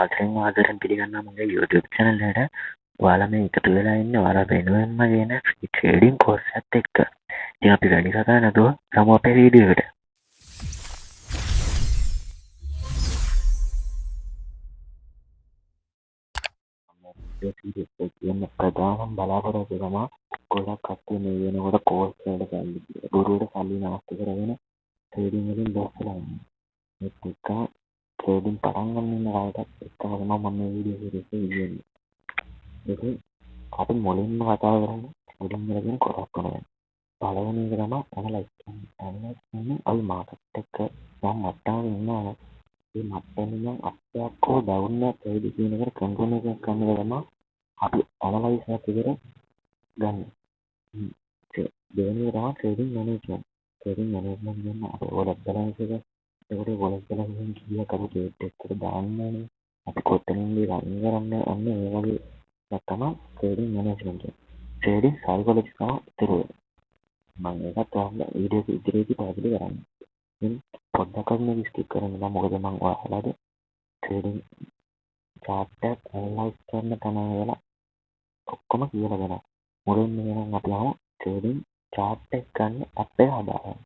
ආදරෙන් ආදරෙන් පිළිගන්නවා මගේ YouTube channel එකට. ඔයාලා මේ එකතු වෙලා ඉන්නේ ඔයාලා වෙනුවෙන්ම කියන ෆ්‍රී ට්‍රේඩින් කෝර්ස් එකත් එක්ක. ඉතින් අපි වැඩි කතා නැතුව යමු අපේ වීඩියෝ එකට. කියන ප්‍රධානම බලාපොරොත්තු තමයි ගොඩක් කට්ටිය මේ වෙනකොට කෝර්ස් වලට සල්ලි ගුරුවරට සල්ලි නාස්ති කරගෙන ට්‍රේඩින් වලින් ලොස් වෙලා ඉන්නේ. මේක ට්‍රේඩින් පටන් ගන්න ඉන්න කාටත් එක්කම තමයි මම මේ වීඩියෝ සීරීස් එක ඉන්නේ. ඉතින් අපි මුලින්ම කතා කරන්නේ මුලින්ම කියන කොටස් ගැන. පළවෙනි එක තමයි ඇනලයිස් කරන්නේ. ඇනලයිස් කරන්නේ අපි මාකට් එක යම් මට්ටමක ඉන්නවා. මේ මට්ටමින් නම් අප්යක් හෝ ඩවුන් එකක් වෙයිද කියන එකට කන්ෆර්මේෂන් ගන්න එක තමයි අපි ඇනලයිස් කරලා ගන්න. දෙවෙනි එක තමයි ට්‍රේඩින් මැනේජ්මන්ට්. ට්‍රේඩින් මැනේජ්මන්ට් කියන්නේ අපේ වොලට් බැලන්ස් එක. ඒකට වොලට් බැලන්ස් එකෙන් කීයක් අපි ට්‍රේඩ් එකට දාන්නේ. අපි කොතනින්ද රන් කරන්නේ අන්න ඒ වගේ එකක් තමයි ට්‍රේඩින් මැනේජ්මන්ට් එක. ට්‍රේඩින් සයිකොලොජි තමයි ඉතිරි මම ඒකත් ඔයාලා වීඩියෝ ඉදිරියේදී පැහැදිලි කරන්නේ. ඉතින් පොඩ්ඩක් මේක ස්කිප් කරන්න මොකද මම ඔයාලට ට්‍රේඩින් chart එක ඇනලයිස් කරන්න තමයි වෙලා ඔක්කොම කියලා දෙනවා. මුලින්ම නම් අපි යමු ට්‍රේඩින් chart එක ගන්න ඇප් එක හදාගන්න.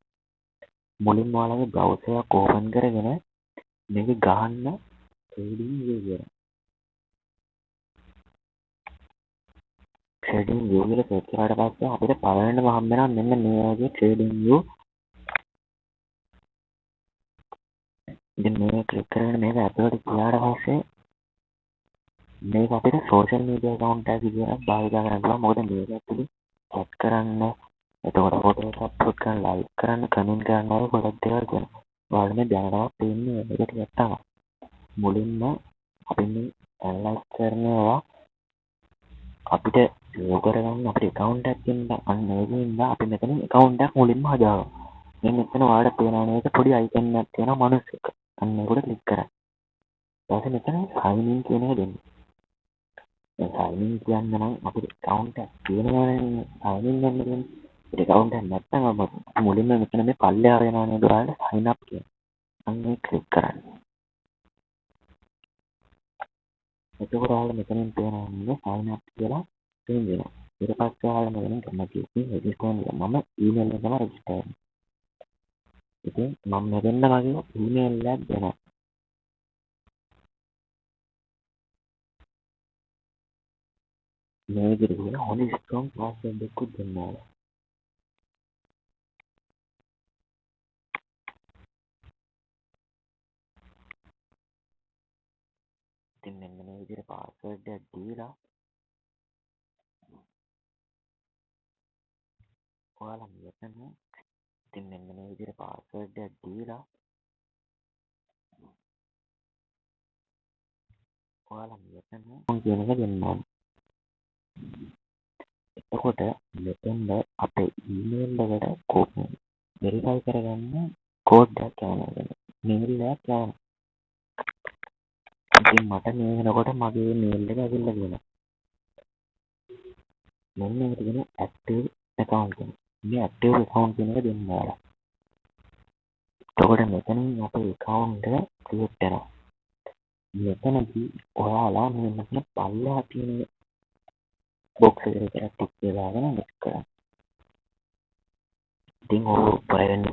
මුලින්ම ඔයාලගේ browser එක open කරගෙන මේක ගහන්න ට්‍රේඩින් view කියලා. ට්‍රේඩින් view කියලා සර්ච් කරාට පස්සේ අපිට පළවෙනිම හම්බ වෙනවා මෙන්න මේ වගේ ට්‍රේඩින් view. ඉතින් මේක ක්ලික් කරගෙන මේක ඇතුළට ගියාට පස්සේ මේක අපිට සෝෂල් මීඩියා account එකක් විදිහට භාවිත කරන්න පුළුවන්. මොකද මේක ඇතුලේ chat කරන්න, එතකොට ෆොටෝ එකක් අප්ලෝඩ් කරන්න, ලයික් කරන්න, කමෙන්ට් කරන්න වගේ ගොඩක් දේවල් තියෙනවා. ඔයාලට මේ දැනටමත් පේන්නේ ඒක ටිකක් තමයි. මුලින්ම අපි මේ ඇනලයිස් කරනවා අපිට ලෝ කරගන්න අපේ account එකක් තියෙනවා. අන්න ඒකෙන්ද අපි මෙතන account එකක් මුලින්ම හදාගන්නවා. මේ මෙතන ඔයාලට පේනවා නේද පොඩි icon එකක් තියෙනවා මනුස්සයෙක්. අන්න ඒකට ක්ලික් කරන්න. ඊට පස්සේ මෙතන sign in කියන එක දෙන්න. sign in කියන්න නම් අපිට account එකක් තියෙනවනේ sign in වෙන්න දෙන්න. ඒ account එකක් නැත්නම් අප මුලින්ම මෙතන මේ පල්ලෙහා වෙනවා නේද ඔයාලට sign up කියන. අන්න ඒක ක්ලික් කරන්න. එතකොට ඔයාලට මෙතනින් පේනවා නේද sign up කියලා change වෙනවා. ඊට පස්සේ ඔයාලා මෙතන ගන්න තියෙන්නේ register එක. මම email එක තමයි register කරන්නේ. ඉතින් මම මෙතන මගේ email එකක් දෙනවා. මේ විදිහට කියලා හොඳ strong password එකක් දෙන්නවා. ඉතින් මෙන්න මේ විදිහට password එකක් දීලා ඔයාලා මෙතන ඉතින් මෙන්න මේ විදිහට password එකක් දීලා ඔයාලා මෙතන කියන එක දෙන්න ඕනේ. එතකොට මෙතෙන්ද අපේ email එකට කෝඩ් verify කරගන්න කෝඩ් එකක් යනවා. mail එකක් යනවා. ඉතින් මට මේ වෙනකොට මගේ mail එක ඇවිල්ලා තියෙනවා. මෙන්න මේක කියන active account එක. මේ active account කියන එක දෙන්න ඕනේ. එතකොට මෙතනින් අපේ account එක create වෙනවා. මෙතනදී ඔයාලා මේ මෙතන පල්ලෙහා තියෙන box එකට ටික් දාගෙන නෙක්ස්ට් කරන්න. ඉතින් ඔය පරෙන්න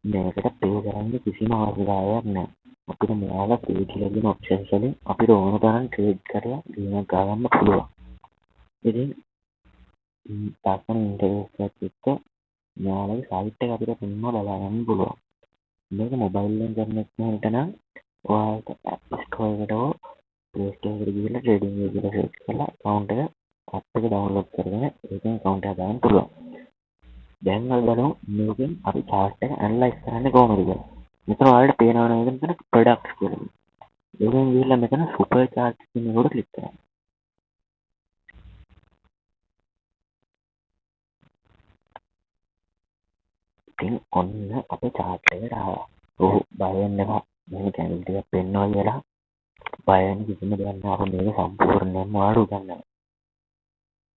මේකට පේ කරන්න කිසිම අවශ්‍යතාවයක් නැහැ. අපිට මෙයාලා පේ කියලා දෙන ඔප්ෂන්ස් වලින් අපිට ඕන තරම් ට්‍රේඩ් කරලා ගේමක් ගන්න පුළුවන්. ඉතින් තාක්ෂණ ඉන්ටර්ෆේස් එකත් එක්ක මෙයාලගේ සයිට් එක අපිට පින්ම බලා ගන්න පුළුවන්. මේක මොබයිල් එකෙන් කරන එක නම් ඔයාලට App Store එකට හෝ Play Store එකට ගිහලා ට්‍රේඩින් view කියලා සර්ච් කරලා account එක app එක download කරගෙන ඒකෙන් account එක හදාගන්න පුළුවන්. දැන් අපි බලමු මේකෙන් අපි chart එක analyze කරන්නේ කොහොමද කියලා. මෙතන ඔයාලට පේනවා නේද මෙතන products කියලා. ඒකෙන් ගිහලා මෙතන super charts කියන එකට ක්ලික් කරන්න. ඉතින් ඔන්න අපේ chart එකට ආවා. ඔව් බය වෙන්න එපා. මේ channel ටිකක් පෙන්වනවා කියලා බය වෙන්න කිසිම දෙයක් නෑ. අපි මේක සම්පූර්ණයෙන්ම ඔයාලට උගන්වනවා.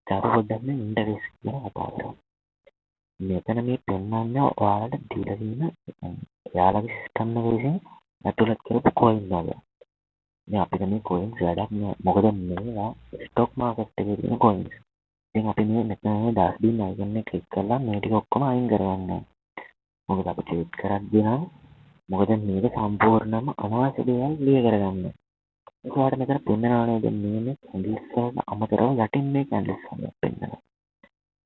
ඊට පොඩ්ඩක් මේ ඉන්ටර්ෆේස් එක කතා කරමු. මෙතන මේ පෙන්වන්නේ ඔයාලට දීලා තියෙන ඔයාලගේ සිස්ටම් එක විසින් ඇතුළත් කරපු කොයින් වල. දැන් අපිට මේ කොයින්ස් වැඩක් නෑ. මොකද මේවා ස්ටොක් මාකට් එකේ තියෙන කොයින්ස්. ඉතින් අපි මේ මෙතන ඩස්ට්බින් අයිකන් එක ක්ලික් කරලා මේ ටික ඔක්කොම අයින් කරගන්න ඕනේ. මොකද අපි ට්‍රේඩ් කරද්දී නම් මොකද මේක සම්පූර්ණයෙන්ම අනවශ්‍ය දේවල් ක්ලියර් කරගන්න. ඒක ඔයාලට මෙතන පෙන්නනවා නේද මේ කැන්ඩල්ස් වලට අමතරව යටින් මේ කැන්ඩල්ස් වලට පෙන්නනවා.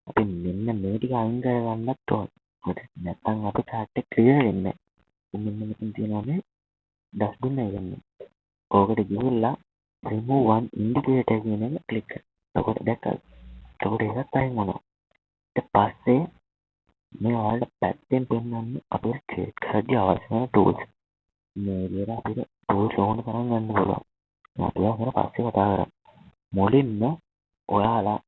අපි මෙන්න මේ ටික අයින් කරගන්නත් ඕනේ. මොකද නැත්නම් අපේ chart එක ක්ලියර් වෙන්නේ නැහැ. මෙන්න මෙතන තියෙනවා මේ ඩස්ට්බින් අයිකන් එක. ඕකට ගිහිල්ලා remove one indicator කියන එක ක්ලික් කරන්න. එතකොට දැක්කද? එතකොට ඒකත් අයින් වුණා. ඊට පස්සේ මේ ඔයාලට පැත්තෙන් පෙන්වන්නේ අපේ ට්‍රේඩ් කරද්දී අවශ්‍ය වෙන tools. මේ විදිහට අපිට tools ඕන තරම් ගන්න පුළුවන්. අපි ඒක පස්සේ කතා කරමු. මුලින්ම ඔයාලා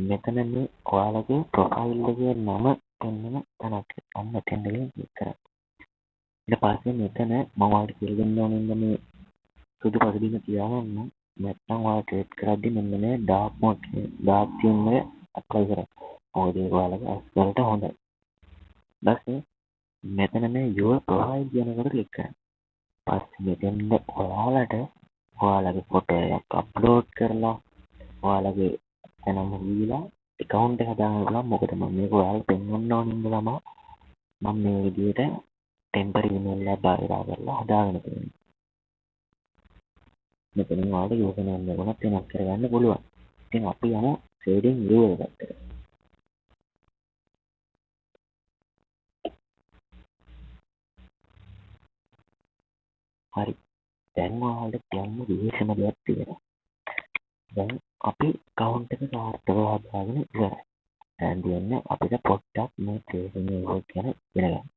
මෙතන මේ ඔයාලගේ ප්‍රොෆයිල් එකේ නම පෙන්වන තැනක් අන්න එතෙන් ක්ලික් කරන්න. ඊට පස්සේ මෙතන මම ඔයාලට කියලා දෙන්න ඕනේ මේ සුදු පසුබිම තියාගන්න. නැත්නම් ඔයාලා ට්‍රේඩ් කරද්දී මෙන්න මේ ඩාර්ක් මොඩ් ඩාර්ක් තීම් එක ඇප්ලයි කරන්න. මොකද ඒක ඔයාලගේ ඇස් වලට හොඳයි. ඊපස්සේ මෙතන මේ your profile කියන එකට ක්ලික් කරන්න. පස්සේ මෙතෙන්ද ඔයාලට ඔයාලගේ ෆොටෝ එකක් අප්ලෝඩ් කරලා ඔයාලගේ එනම දීලා account එක හදාගන්න පුළුවන්. මොකද මම මේක ඔයාලට පෙන්වන්න ඕන ඉඳලා මම මේ විදිහට temporary email එකක් භාවිතා කරලා හදාගෙන තියෙනවා. මෙතන ඔයාලට username එක උනත් වෙනස් කරගන්න පුළුවන්. ඉතින් අපි යමු trading view එකට. හරි. දැන් ඔයාලට කියන්න විශේෂම දෙයක් තියෙනවා. දැන් අපි account එක සාර්ථකව හදාගෙන ඉවරයි. දැන් දෙන්නේ අපිට පොඩ්ඩක් මේ trading view එක ගැන ඉගෙන ගන්න.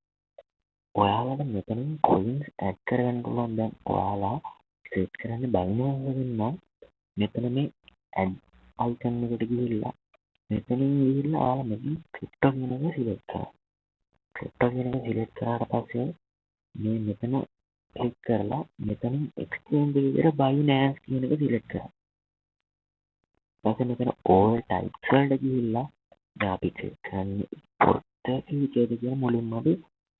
ඔයාලට මෙතනින් coins add කරගන්න පුළුවන්. දැන් ඔයාලා trade කරන්න බලනවා නම් මෙතන මේ add icon එකට ගිහිල්ලා මෙතනින් ගිහිල්ලා ඔයාලා මෙතන crypto කියන එක select කරන්න. crypto කියන එක select කරාට පස්සේ මේ මෙතන ක්ලික් කරලා මෙතනින් exchange එකේ Binance කියන එක select කරන්න. ඊපස්සේ මෙතන all types වලට ගිහිල්ලා දැන් අපි trade කරන්නේ spot future කියන මුලින්ම අපි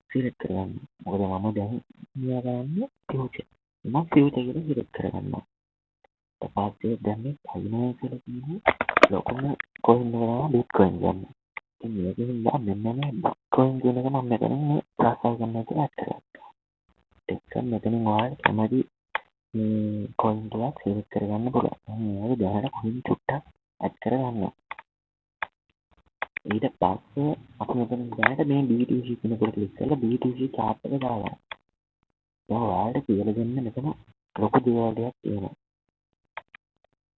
select කරගන්න. මොකද මම දැන් මෙයා කරන්නේ future. මම future කියලා select කරගන්නවා. ඊට පස්සේ දැන් මේ Binance කියලා කියන්නේ ලොකුම coin එක තමයි Bitcoin කියන්නේ. ඉතින් මේකෙන් මෙන්න මේ Bitcoin කියන එක මම මෙතන මේ plus icon එකට add කරගන්නවා. ටික මෙතනින් ඔයාලට කැමති මේ coin ටිකක් select කරගන්න පුළුවන්. මම මේක දැනට coin චුට්ටක් add කරගන්නවා. ඊට පස්සේ අපි මෙතන දැනට මේ BTC කියන එකට ක්ලික් කරලා BTC chart එක දාගන්න. දැන් ඔයාලට කියලා දෙන්න මෙතන ලොකු දේවල් ටිකක් තියෙනවා.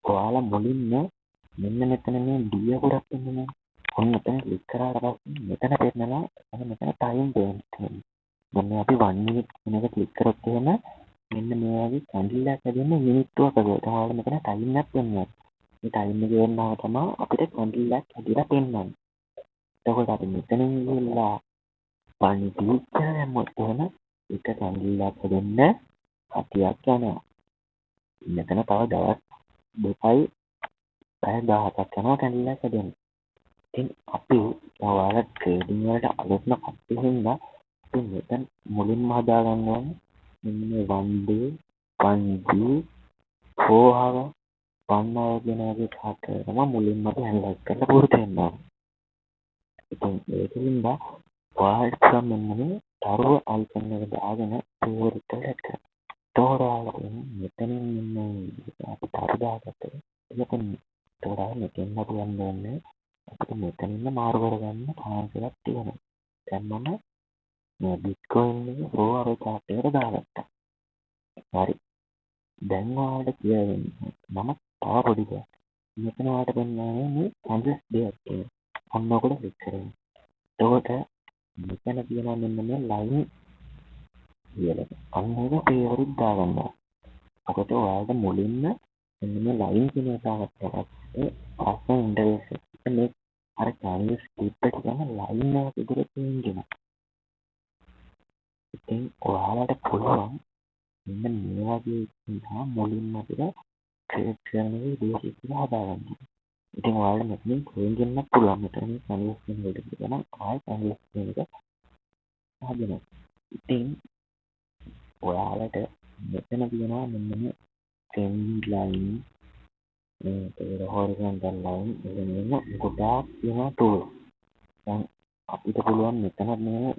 ඔයාලා මුලින්ම මෙන්න මෙතන මේ D එකක් තියෙනවා. ඔන්න මෙතන ක්ලික් කරාට පස්සේ මෙතන පෙන්නනවා මෙතන time frame. මෙන්න අපි 1 minute කියන එක ක්ලික් කරොත් එහෙම මෙන්න මේ වගේ කැන්ඩල් එකක් හැදෙන්නේ මිනිත්තු 8කට. ඔයාලා මෙතන ටයිම් එකක් වෙනවා. මේ ටයිම් එක වෙනව තමයි අපිට කැන්ඩල් එකක් හැදිලා පෙන්නන්නේ. එතකොට අපි මෙතනින් ගිහලා පණි ක්ලික් කරමුත් එහෙම එක කැන්ඩල් එකක් හැදෙන්න 7ක් යනවා. මෙතන තව දවස් දෙකයි පැය 17ක් යනවා කැන්ඩල් එකක් හැදෙන්න. ඉතින් අපි ඔයාලා ට්‍රේඩින් වලට අලුත්ම කට්ටිය හින්දා අපි මෙතන මුලින්ම හදාගන්න ඕනේ මේ 1 day 1 week 4 hour 1 hour කියන වගේ chart එක තමයි මුලින්ම අපි ඇනලයිස් කරලා පුරුදු වෙන්න ඕනේ. ඉතින් ඒකින්ද ඔයාලට මෙන්න මේ තරුව icon එක දාගෙන favorite එකට set කරන්න. තෝරාලා මෙතනින් ඉන්න අපි තරු දාගත්තා. එතකොට මෙතෙන් අපි යන්න ඕනේ. අපිට මෙතනින්ම මාරු කරගන්න chance එකක් තියෙනවා. දැන් මම මේ Bitcoin එක 4 hour chart එකට දාගත්තා. හරි. දැන් ඔයාලට කියන්නේ මම තව පොඩි දෙයක්. මෙතන ඔයාලට පෙන්නන්නේ මේ candles දෙකක් තියෙනවා. ඔන්න ඔකට ක්ලික් කරන්න. එතකොට මෙතන තියෙනවා මෙන්න මේ line කියලා. අන්න ඒක favorite දාගන්නවා. ඔකට ඔයාලට මුලින්ම මෙන්න මේ line කියන එක දාගත්තා පස්සේ awesome interface එක මේ අර candles clip එක ගන්න line එක විදිහට change වෙනවා. ඉතින් ඔයාලට පුළුවන් මෙන්න මේ වගේ ඉඳලා මුලින්ම අපිට ට්‍රේඩ් කරන බේසික් එක හදාගන්න. ඉතින් ඔයාලට මෙතනින් change වෙන්න පුළුවන්. මෙතන candles කියන එකට ගිහම ආයෙ candles කියන එක හදනවා. ඉතින් ඔයාලට මෙතන තියෙනවා මෙන්න මේ trend line, එතකොට horizontal line එහෙම ගොඩාක් තියෙනවා tool. දැන් අපිට පුළුවන් මෙතන මේ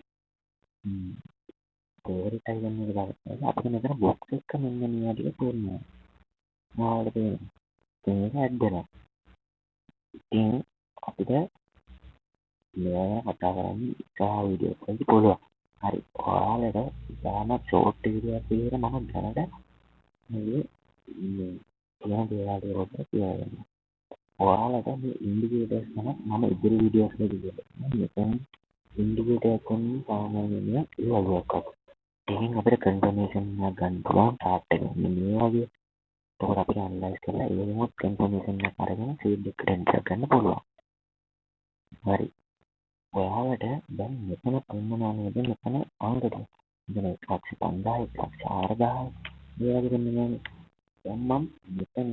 prioritize කරන එක දාන්න. අපිට මෙතන box එක මෙන්න මේ වගේ තියෙනවා. මොනවද තියෙන්නේ? මේක add වෙනවා. ඉතින් අපිට මේවා කතා කරන්න ඉස්සරහ වීඩියෝ එකකදී පුළුවන්. හරි. ඔයාලට ඉතාලම ෂෝට් වීඩියෝ එකක් විදිහට මම දැනට මේ කියන දේවල් ටික කියලා දෙන්න. ඔයාලට මේ ඉන්ඩිකේටර්ස් තමයි මම ඉදිරි වීඩියෝස් වලදී මෙතන ඉන්ඩිකේටර් එකකින් සාමාන්‍යයෙන් ඒ වගේ එකක්. ඒකෙන් අපිට කන්ෆර්මේෂන් එකක් ගන්න පුළුවන් chart එක. මේ වගේ එතකොට අපිට ඇනලයිස් කරලා ඒ මොහොත කන්ෆර්මේෂන් එකක් අරගෙන ෆීඩ් එකට එන්ටර් ගන්න පුළුවන්. හරි. ඔයාලට දැන් මෙතන පෙන්නනවා නේද මෙතන අංක ටික. මෙතන 15000 14000 මේ වගේ පෙන්නනවා. දැන් මම මෙතන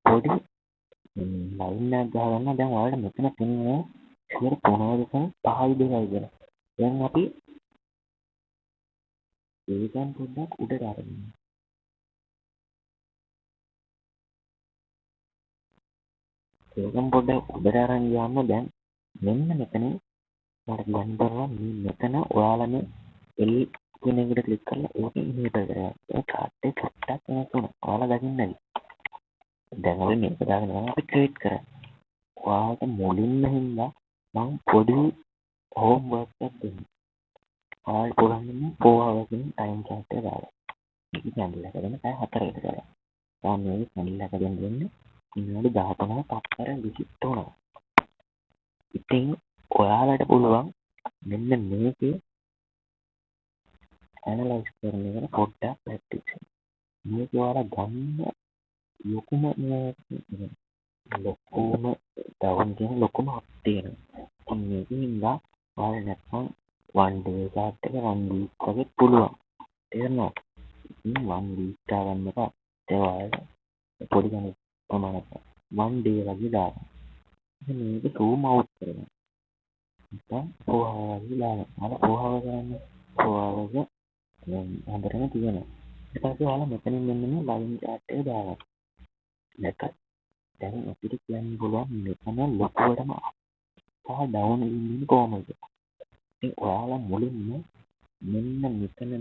පොඩි ලයින් එකක් ගහගන්න. දැන් ඔයාලට මෙතන පෙන්නනවා 3.5 කියලා. දැන් අපි ඒකෙන් පොඩ්ඩක් උඩට අරගෙන ඒකෙන් පොඩ්ඩක් උඩට අරන් ගියාම දැන් මෙන්න මෙතන ඔයාලට ගන්න පුළුවන් මෙතන ඔයාලම L කියන එකට ක්ලික් කරලා ඒක ඉනේබල් කරගන්න. ඒ chart එක චුට්ටක් වෙනස් වෙනවා. ඔයාලා දකින්නේ නැහැ. දැන් අපි මේක දාගෙන අපි ක්‍රියේට් කරා. ඔයාලට මුලින්ම හින්දා මම පොඩි හෝම්වර්ක් එකක් දෙන්න. ඔයාලට පුළුවන් 4 hours in time chart එක දාලා. මේක කැන්ඩල් එක දෙන්න පැය 4කට කරා. දැන් මේ කැන්ඩල් එක දෙන්න විනාඩි 13ක් පත්තර 23. ඉතින් ඔයාලට පුළුවන් මෙන්න මේකේ ඇනලයිස් කරන එක පොඩ්ඩක් ප්‍රැක්ටිස් කරන්න. මේක ඔයාලා ගන්න ලොකුම ඩවුන් කියන ලොකුම අප් තියෙනවා. ඉතින් මේකින්ද ඔයාලා නැත්නම් 1 day chart එක 1 week වගේ පුළුවන්. තේරෙනවද? ඉතින් 1 week ගන්න එපා. ඒ ඔයාලා පොඩි කෙනෙක් ප්‍රමාණයක් 1 day වගේ දාන්න. ඉතින් මේක zoom out කරගන්න. නැත්නම් 4 hours වගේ දාන්න. ඔයාලා 4 hours කරන්නේ 4 hours හොඳටම තියෙනවා. ඊට පස්සේ ඔයාලා මෙතනින් මෙන්න මේ ලයින් chart එක දාගන්න. දැක්කද? දැන් අපිට කියන්න පුළුවන් මෙතන ලොකුවටම සහ ඩවුන් වෙන්නේ කොහොමද? ඉතින් ඔයාලා මුලින්ම මෙන්න මෙතන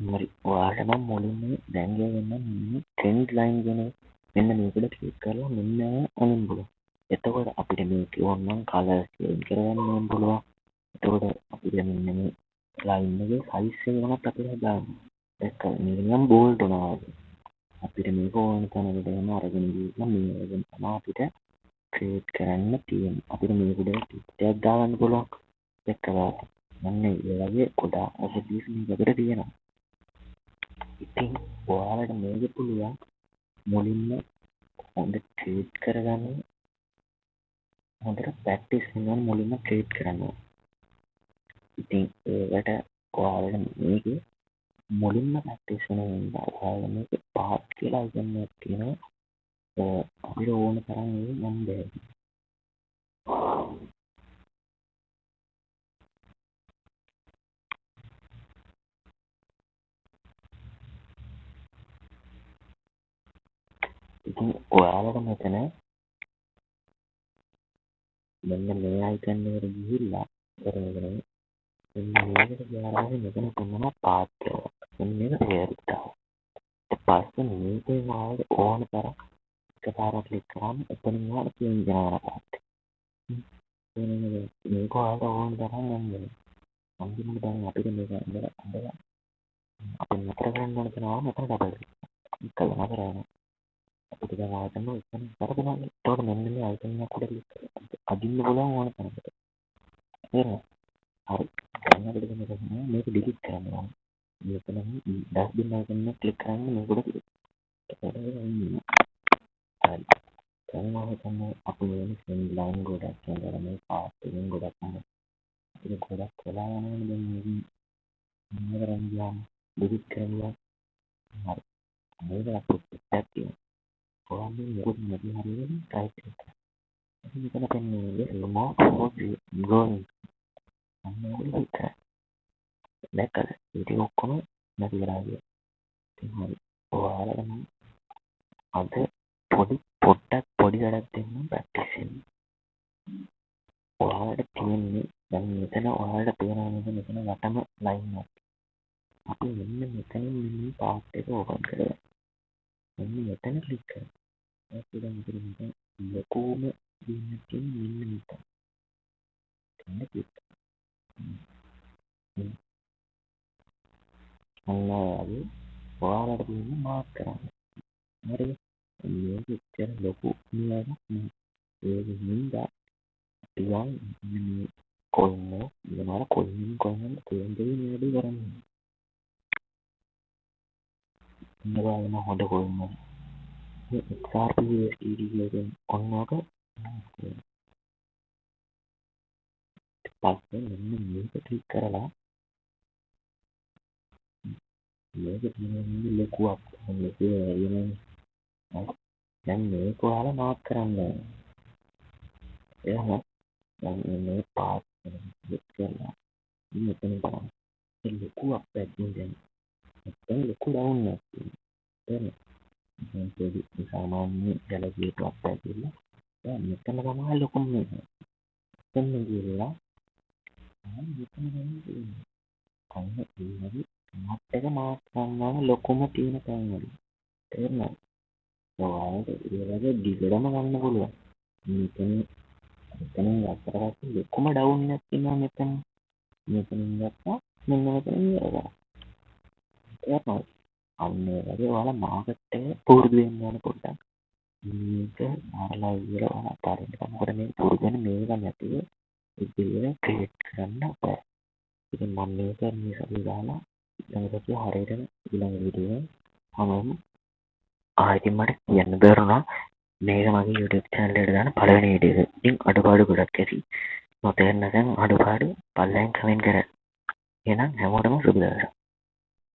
හරි ඔයාලට නම් මුලින්ම දැන් ගේන්න මේ ට්‍රෙන්ඩ් ලයින් කියන මෙන්න මේකට ක්ලික් කරලා මෙන්න අනින්න පුළුවන්. එතකොට අපිට මේක ඕනනම් කලර් චේන්ජ් කරගන්න පුළුවන්. එතකොට අපිට මෙන්න මේ ලයින් එකේ සයිස් එක උනත් අපිට හදාගන්න. දැක්කද? මේක නිකන් බෝල්ඩ් වෙනවා වගේ. අපිට මේක ඕන තැනකට යන අරගෙන ගිහින් මේ වගේ තමයි අපිට ක්‍රියේට් කරන්න තියෙන්නේ. අපිට මේකට ටිකක් දාගන්න පුළුවන්. දැක්කද? මම මේ වගේ ගොඩාක් ඔපිස් මේකට තියෙනවා. ඉතින් ඔයාලට මේක පුළුවන් මුලින්ම හොඳ ක්‍රියේට් කරගන්න හොඳට ප්‍රැක්ටිස් වෙනවා මුලින්ම ක්‍රියේට් කරන්න. ඉතින් ඒකට ඔයාලට මේක මුලින්ම ප්‍රැක්ටිස් වෙනවා. ඔයාලා මේක පාත් කියලා අයිකන් එකක් තියෙනවා. අපිට ඕන තරම් ඒක මම දෙන්න. ඉතින් ඔයාලට මෙතන මෙන්න මේ අයිකන් එකට ගිහිල්ලා කරගෙන මෙන්න මේකට ගියාම මෙතන තියෙනවා පාත් කියලා. මෙන්න මේක තේරුම් ගන්න. ඊට පස්සේ මේකේ ඔයාලට ඕන තරම් එකපාරක් ක්ලික් කරාම එතනින් ඔයාලට චේන්ජ් කරනවා පාත්. මේක ඔයාලට ඕන තරම් යන්න. අන්තිමට දැන් අපිට මේක අඳලා අපි නතර කරන්න ඕන කෙනා මෙතන ඩබල් ක්ලික් කරලා නතර වෙනවා. අපිට දැන් ආයතන එතන කරපුවා. ඒතකොට මෙන්න මේ ආයතන එක උඩ ක්ලික් කරලා අදින්න පුළුවන් ඕන තැනකට. තේරෙනවද? හරි. දැන් අපිට මේක ඩිලීට් කරන්න ඕන. මෙතන ඩස්බින් ආයතන එක ක්ලික් කරන්න මේක උඩ ක්ලික්. හරි. දැන් මම හිතන්නේ අපි වෙන සෙන් ලයින් ගොඩක් කරලා මේ පාත් එකෙන් ගොඩක් තමයි. අපිට ගොඩක් වෙලා යනවනේ දැන් මේක කරන් ගියාම ඩිලීට් කරනවා. හරි. මේක අපිට ටැප් තියෙනවා. කොහොමද මොකද නැති හරියට ටයිප් කරලා. අපි මෙතන පෙන්නේ remote for drawing. අන්න ඔයගොල්ලෝ ක්ලික් කරන්න. දැක්කද? ඉතින් ඔක්කොම නැති වෙලා ගියා. ඉතින් හරි. ඔයාලට මම අද පොඩ්ඩක් පොඩි වැඩක් දෙන්නම් ප්‍රැක්ටිස් වෙන්න. ඔයාලට තියෙන්නේ දැන් මෙතන ඔයාලට පේනවා නේද මෙතන වටම ලයින් එක. අපි මෙන්න මෙතනින් මෙන්න පාත් එක ඕපන් කරගන්න. මෙන්න මෙතන ක්ලික් කරන්න. ඊට පස්සේ මෙතන ලොකුම දිනක් තියෙන මෙන්න මෙතන. එන්න ක්ලික් කරන්න. අන්න ඔයාලට තියෙන්නේ මාක් කරන්න. හරිද? මේක එච්චර ලොකු නියමයක් නෙවෙයි. ඒක හින්දා ටිකක් මේ කොයින් එක කොයින් තේන්දේ නේද කරන්නේ. ඉන්නවාම හොඳ කොයින් එක XRP USDT එකෙන් ඔන්නෝක පස්සේ මෙන්න මේක ක්ලික් කරලා මේක තියෙන ලොකුවක් මේක දැන් මේක ඔයාලා මාක් කරන්න එහෙනම් දැන් මේ පාත් ක්ලික් කරලා මෙතන බලන්න ලොකුවක් පැත්තෙන් දැන් මෙතන ලොකු ඩවුන් එකක් තියෙනවා දැන් පොඩි සාමාන්‍ය ගැලපියටක් පැතිරලා දැන් මෙතන තමයි ලොකුම එක මෙතන ගිහලා මෙතන ගන්න අන්න ඒ වගේ මාත් එක මාක් කරනවා ලොකුම තියෙන තැන් වල තේරෙනවද ඔයාලට ඒ වගේ දිගටම ගන්න පුළුවන් මෙතන ගත්තට පස්සේ ලොකුම ඩවුන් එකක් තියෙනවා මෙතනින් ගත්තා මෙන්න මෙතනින් ඉවරයි තේරෙනවද අන්න ඒ වගේ ඔයාලා මාකට් එක පුරුදු වෙන්න ඕන පොඩ්ඩක් මේක අරලා ඉවර ඔයාලා අතාරින්න මොකද මේ පුරුදු වෙන මේක නැතිව ඉතින් ක්‍රියේට් කරන්න බෑ ඉතින් මම මේක මේ දාලා ඊළඟට හරියටම ඊළඟ වීඩියෝ මම ආයෙත් මට කියන්න බැරුණා මේක මගේ YouTube channel එකට දාන පළවෙනි වීඩියෝ එක. ඉතින් අඩුපාඩු ගොඩක් ඇති. නොතේරෙන තැන් අඩුපාඩු පල්ලෙන් කමෙන්ට් කරන්න. එහෙනම් හැමෝටම සුබ දවසක්.